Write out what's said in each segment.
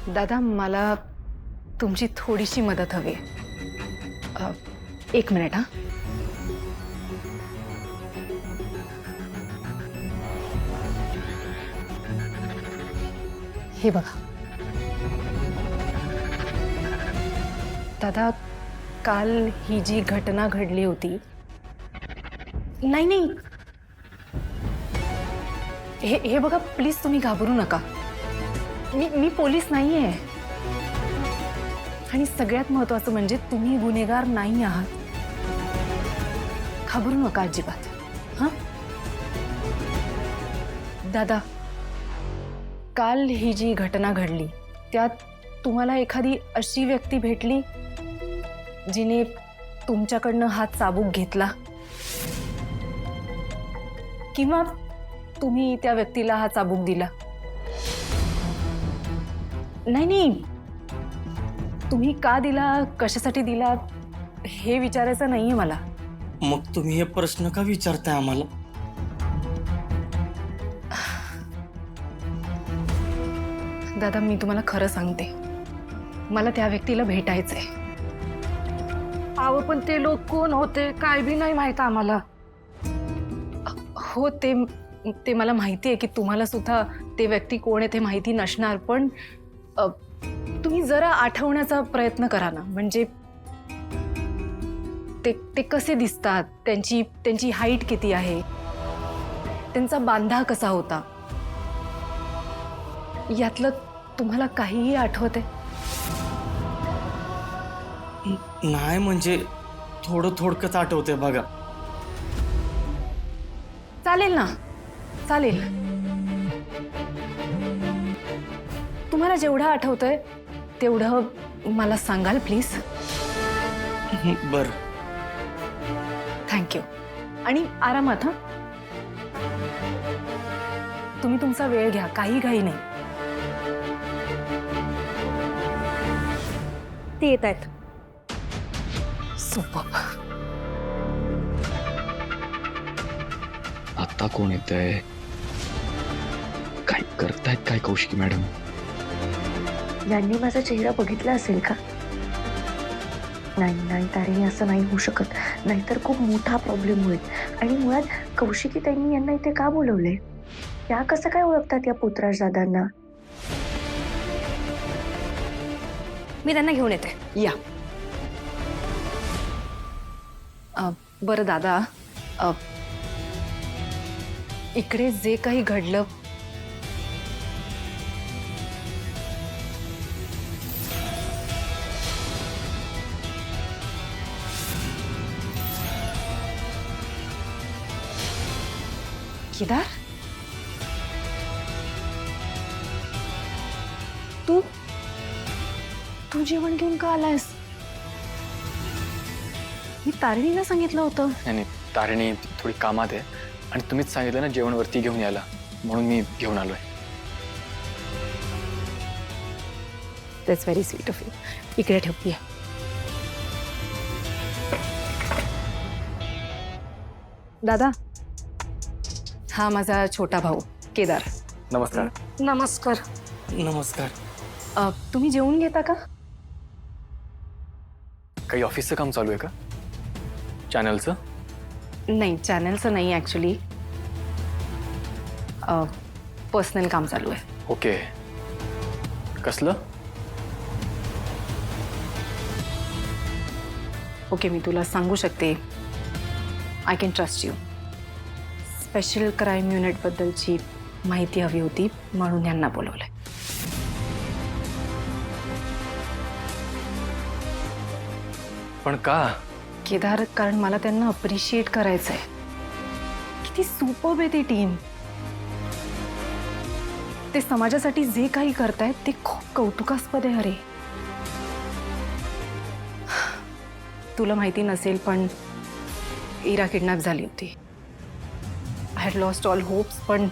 दादा मला तुमची थोडीशी मदत हवी एक मिनिट हा. हे बघा दादा, काल ही जी घटना घडली होती, नाही नाही, हे बघा प्लीज तुम्ही घाबरू नका. मी पोलीस नाहीये आणि सगळ्यात महत्त्वाचं म्हणजे तुम्ही गुन्हेगार नाही आहात. घाबरू नका अजिबात. हां दादा, काल ही जी घटना घडली त्यात तुम्हाला एखादी अशी व्यक्ती भेटली जिने तुमच्याकडनं हा चाबूक घेतला, किंवा तुम्ही त्या व्यक्तीला हा चाबूक दिला? नाही नाही, तुम्ही का दिला, कशासाठी दिला हे विचारायचं नाहीये मला. मग तुम्ही हे प्रश्न का विचारताय आम्हाला? दादा मी तुम्हाला खरं सांगते, मला त्या व्यक्तीला भेटायचंय. अहो पण ते लोक कोण होते काय बी नाही माहित आम्हाला. हो ते मला माहिती आहे की तुम्हाला सुद्धा ते व्यक्ती कोण आहे ते माहिती नसणार, पण तुम्ही जरा आठवण्याचा प्रयत्न करा ना. म्हणजे ते कसे दिसतात, त्यांची हाईट किती आहे, त्यांचा बांधा कसा होता, यातलं तुम्हाला काहीही आठवते? नाही म्हणजे थोडंच आठवतंय बघा. चालेल ना, चालेल. तुम्हाला जेवढं आठवतंय तेवढं मला सांगाल प्लीज? बरं. थँक्यू. आणि आरामात हा. तुम्ही तुमचा वेळ घ्या, काही घाई नाही. ते येत आहेत. सुपर. आता कोण येतंय? काय करतायत काय कौशिकी मॅडम? यांनी माझा चेहरा बघितला असेल का? नाही नाही तारिणी, असं नाही होऊ शकत. नाहीतर खूप मोठा प्रॉब्लेम होईल. आणि मुळात कौशिकी ताईंनी यांना इथे का बोलवले? त्या कसं काय ओळखतात या पोतराज दादांना? मी त्यांना घेऊन येते. या. बरं दादा, इकडे जे काही घडलं केदार, तू जेवण घेऊन का आलायस? मी तारिणीला सांगितलं होतं. नाही, तारिणी थोडी कामात आहे आणि तुम्हीच सांगितलं ना जेवण वरती घेऊन यायला, म्हणून मी घेऊन आलोय. That's very sweet of you. इकडे ठेवूया. दादा, हा माझा छोटा भाऊ केदार. नमस्कार. नमस्कार. नमस्कार. तुम्ही जेवून घेता का? काही ऑफिसचं काम चालू आहे का? चॅनलचं? नाही, चॅनलचं नाही ॲक्च्युली. पर्सनल काम चालू आहे. ओके. कसलं? ओके, मी तुला सांगू शकते. I can trust you. Special crime युनिटबद्दलची माहिती हवी होती म्हणून यांना बोलवलंय. पण का? केदार, कारण मला त्यांना अप्रिशिएट करायचंय. किती सुपर्ब आहे ती टीम. ते समाजासाठी जे काही करतायत ते खूप कौतुकास्पद आहे. अरे, तुला माहिती नसेल पण इरा किडनॅप झाली होती. I had lost all hopes, पण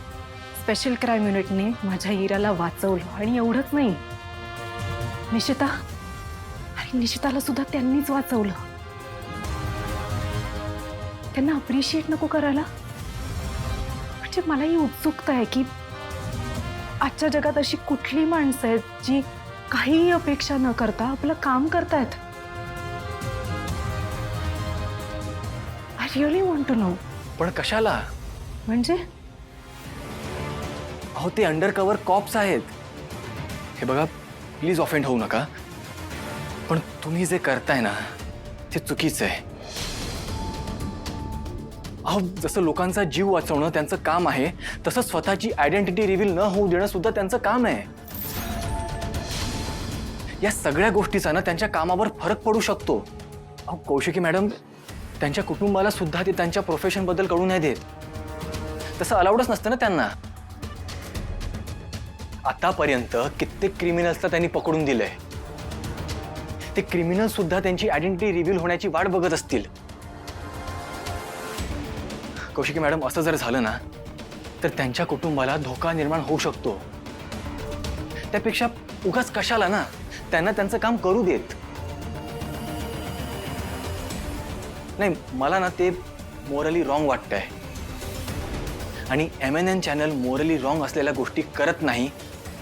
स्पेशल क्राईम युनिटने माझ्या इराला वाचवलं. आणि एवढंच नाही, निशिताला सुद्धा त्यांनीच वाचवलं. त्यांना अप्रिशिएट नको करायला? म्हणजे मला ही उत्सुकता आहे की आजच्या जगात अशी कुठली माणसं आहेत जी काहीही अपेक्षा न करता आपलं काम करतायत. I really want to know. पण कशाला? म्हणजे अहो ते अंडर कव्हर कॉप्स आहेत. हे बघा, प्लीज ऑफेंड होऊ नका, पण तुम्ही जे करताय ना ते चुकीचं आहे. अहो जसं लोकांचा जीव वाचवणं त्यांचं काम आहे, तसं स्वतःची आयडेंटिटी रिव्हील न होऊ देणं सुद्धा त्यांचं काम आहे. या सगळ्या गोष्टीचा ना त्यांच्या कामावर फरक पडू शकतो. अहो कौशिकी मॅडम त्यांच्या कुटुंबाला सुद्धा ते त्यांच्या प्रोफेशनबद्दल कळू नाही देत. तसं अलाउडच नसतं ना त्यांना. आतापर्यंत कित्येक क्रिमिनल्सला त्यांनी पकडून दिलंय. ते क्रिमिनल सुद्धा त्यांची आयडेंटिटी रिव्हील होण्याची वाट बघत असतील. कौशिकी मॅडम असं जर झालं ना तर त्यांच्या कुटुंबाला धोका निर्माण होऊ शकतो. त्यापेक्षा उगाच कशाला ना, त्यांना त्यांचं काम करू देत. नाही, मला ना ते मोरली रॉंग वाटतंय. आणि MNN चॅनल मोरली रॉंग असलेल्या गोष्टी करत नाही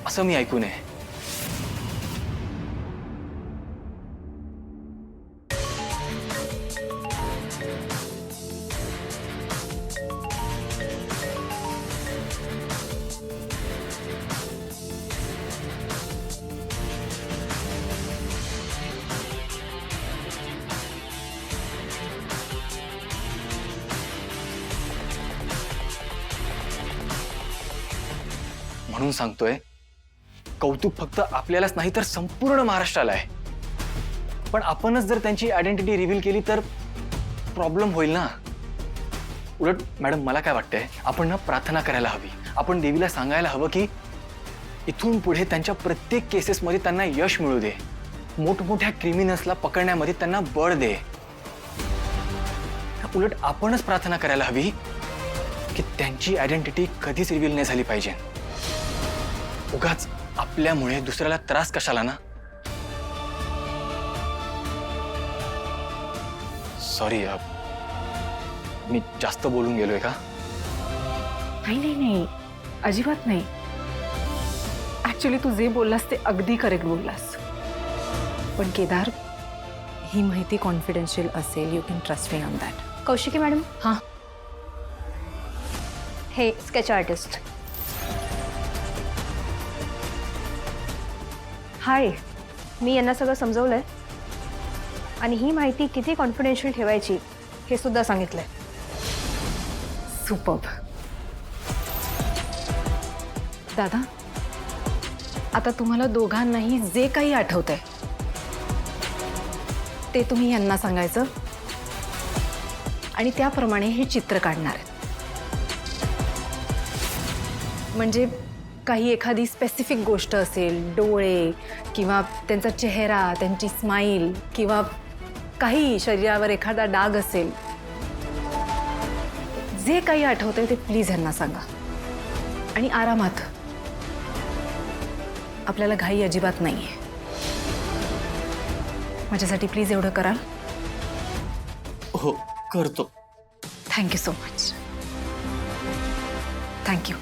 असं मी ऐकू नये. म्हणून सांगतोय, कौतुक फक्त आपल्यालाच नाही तर संपूर्ण महाराष्ट्राला आहे. पण आपणच जर त्यांची आयडेंटिटी रिव्हील केली तर प्रॉब्लेम होईल ना. उलट मॅडम मला काय वाटतंय, आपण ना प्रार्थना करायला हवी. आपण देवीला सांगायला हवं की इथून पुढे त्यांच्या प्रत्येक केसेसमध्ये त्यांना यश मिळू दे. मोठमोठ्या क्रिमिनल्सला पकडण्यामध्ये त्यांना बळ दे. उलट आपणच प्रार्थना करायला हवी की त्यांची आयडेंटिटी कधीच रिव्हील नाही झाली पाहिजे. उगाच आपल्यामुळे दुसऱ्याला त्रास कशाला ना. सॉरी, मी जास्त बोलून गेलोय का? नाही नाही नाही, अजिबात नाही. ऍक्च्युली तू जे बोललास ते अगदी करेक्ट बोललास. पण केदार, ही माहिती कॉन्फिडेन्शियल असेल. You can trust me on that. Kaushiki madam, हां, हे स्केच आर्टिस्ट. हाय, मी यांना सगळं समजवलंय आणि ही माहिती किती कॉन्फिडेन्शियल ठेवायची हे सुद्धा सांगितलंय. सुपर्ब. दादा, आता तुम्हाला दोघांनाही जे काही आठवतंय ते तुम्ही यांना सांगायचं आणि त्याप्रमाणे हे चित्र काढणार आहेत. म्हणजे काही एखादी स्पेसिफिक गोष्ट असेल, डोळे किंवा त्यांचा चेहरा, त्यांची स्माईल किंवा काही शरीरावर एखादा डाग असेल, जे काही आठवतंय ते प्लीज यांना सांगा. आणि आरामात. आपल्याला घाई अजिबात नाहीये. माझ्यासाठी प्लीज एवढं कराल? हो, करतो. Thank you so much. थँक्यू.